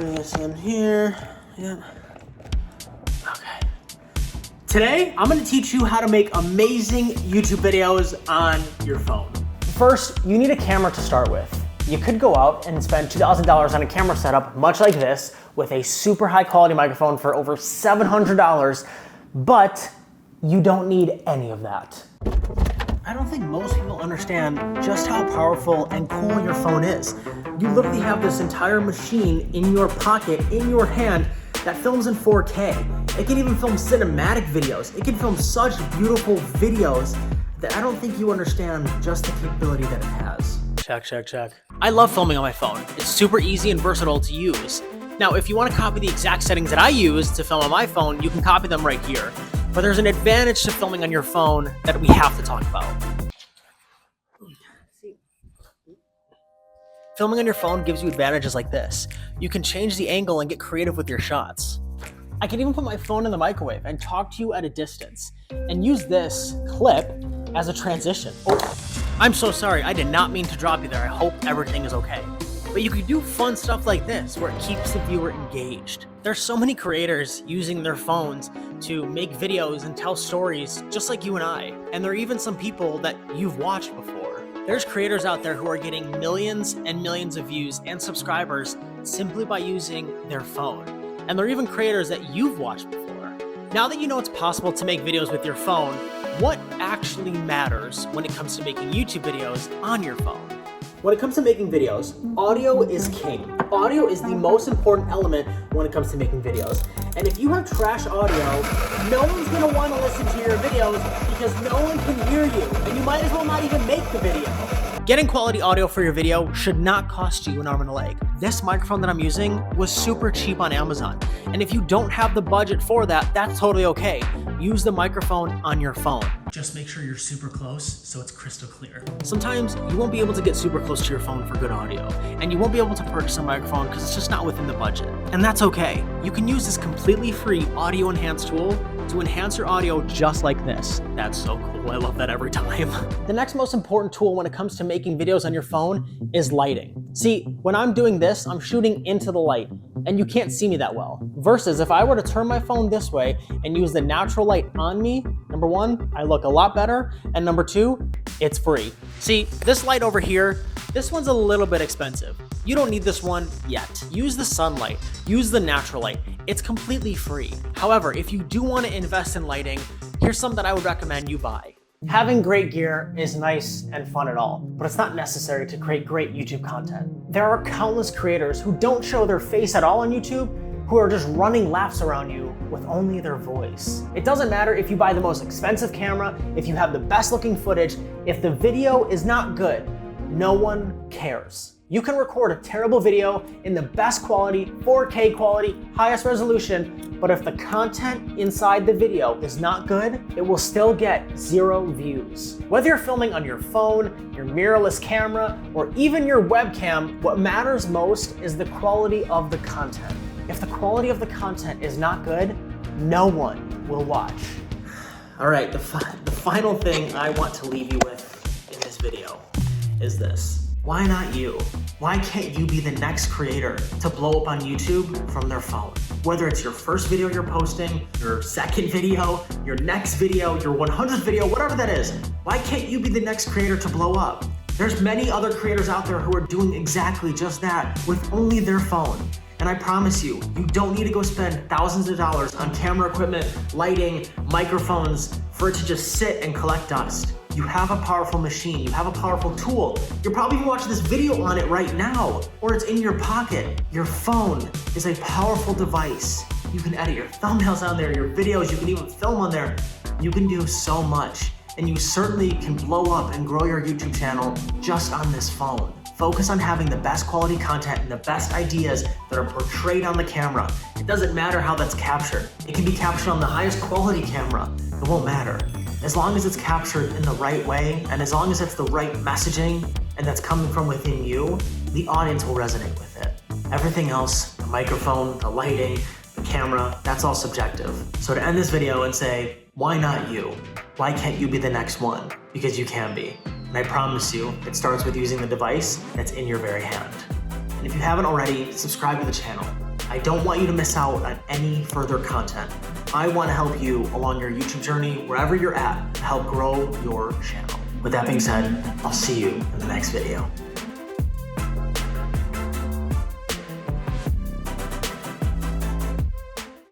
Screw this in here. Yeah. Okay. Today, I'm gonna teach you how to make amazing YouTube videos on your phone. First, you need a camera to start with. You could go out and spend $2,000 on a camera setup, much like this, with a super high quality microphone for over $700, but you don't need any of that. I don't think most people understand just how powerful and cool your phone is. You literally have this entire machine in your pocket, in your hand, that films in 4K. It can even film cinematic videos. It can film such beautiful videos that I don't think you understand just the capability that it has. Check, check, check. I love filming on my phone. It's super easy and versatile to use. Now, if you want to copy the exact settings that I use to film on my phone, you can copy them right here. But there's an advantage to filming on your phone that we have to talk about. Filming on your phone gives you advantages like this. You can change the angle and get creative with your shots. I can even put my phone in the microwave and talk to you at a distance and use this clip as a transition. Oh, I'm so sorry. I did not mean to drop you there. I hope everything is okay. But you can do fun stuff like this where it keeps the viewer engaged. There's so many creators using their phones to make videos and tell stories just like you and I. And there are even some people that you've watched before. There's creators out there who are getting millions and millions of views and subscribers simply by using their phone. And there are even creators that you've watched before. Now that you know it's possible to make videos with your phone, what actually matters when it comes to making YouTube videos on your phone? When it comes to making videos, audio is king. Audio is the most important element when it comes to making videos. And if you have trash audio, no one's gonna wanna listen to your videos because no one can hear you, and you might as well not even make the video. Getting quality audio for your video should not cost you an arm and a leg. This microphone that I'm using was super cheap on Amazon. And if you don't have the budget for that, that's totally okay. Use the microphone on your phone. Just make sure you're super close so it's crystal clear. Sometimes you won't be able to get super close to your phone for good audio, and you won't be able to purchase a microphone because it's just not within the budget. And that's okay. You can use this completely free audio enhance tool to enhance your audio just like this. That's so cool. I love that every time. The next most important tool when it comes to making videos on your phone is lighting. See, when I'm doing this, I'm shooting into the light, and you can't see me that well. Versus if I were to turn my phone this way and use the natural light on me, number one, I look a lot better, and number two, it's free. See, this light over here, this one's a little bit expensive. You don't need this one yet. Use the sunlight, use the natural light. It's completely free. However, if you do want to invest in lighting, here's something that I would recommend you buy. Having great gear is nice and fun and all, but it's not necessary to create great YouTube content. There are countless creators who don't show their face at all on YouTube, who are just running laps around you with only their voice. It doesn't matter if you buy the most expensive camera, if you have the best looking footage, if the video is not good, no one cares. You can record a terrible video in the best quality, 4K quality, highest resolution, but if the content inside the video is not good, it will still get 0 views. Whether you're filming on your phone, your mirrorless camera, or even your webcam, what matters most is the quality of the content. If the quality of the content is not good, no one will watch. All right, the final thing I want to leave you with in this video is this. Why not you? Why can't you be the next creator to blow up on YouTube from their phone? Whether it's your first video you're posting, your second video, your next video, your 100th video, whatever that is, why can't you be the next creator to blow up? There's many other creators out there who are doing exactly just that with only their phone. And I promise you, you don't need to go spend thousands of dollars on camera equipment, lighting, microphones for it to just sit and collect dust. You have a powerful machine, you have a powerful tool. You're probably even watching this video on it right now, or it's in your pocket. Your phone is a powerful device. You can edit your thumbnails on there, your videos, you can even film on there. You can do so much, and you certainly can blow up and grow your YouTube channel just on this phone. Focus on having the best quality content and the best ideas that are portrayed on the camera. It doesn't matter how that's captured. It can be captured on the highest quality camera. It won't matter. As long as it's captured in the right way, and as long as it's the right messaging, and that's coming from within you, the audience will resonate with it. Everything else, the microphone, the lighting, the camera, that's all subjective. So to end this video and say, why not you? Why can't you be the next one? Because you can be. And I promise you, it starts with using the device that's in your very hand. And if you haven't already, subscribe to the channel. I don't want you to miss out on any further content. I want to help you along your YouTube journey, wherever you're at, to help grow your channel. With that being said, I'll see you in the next video.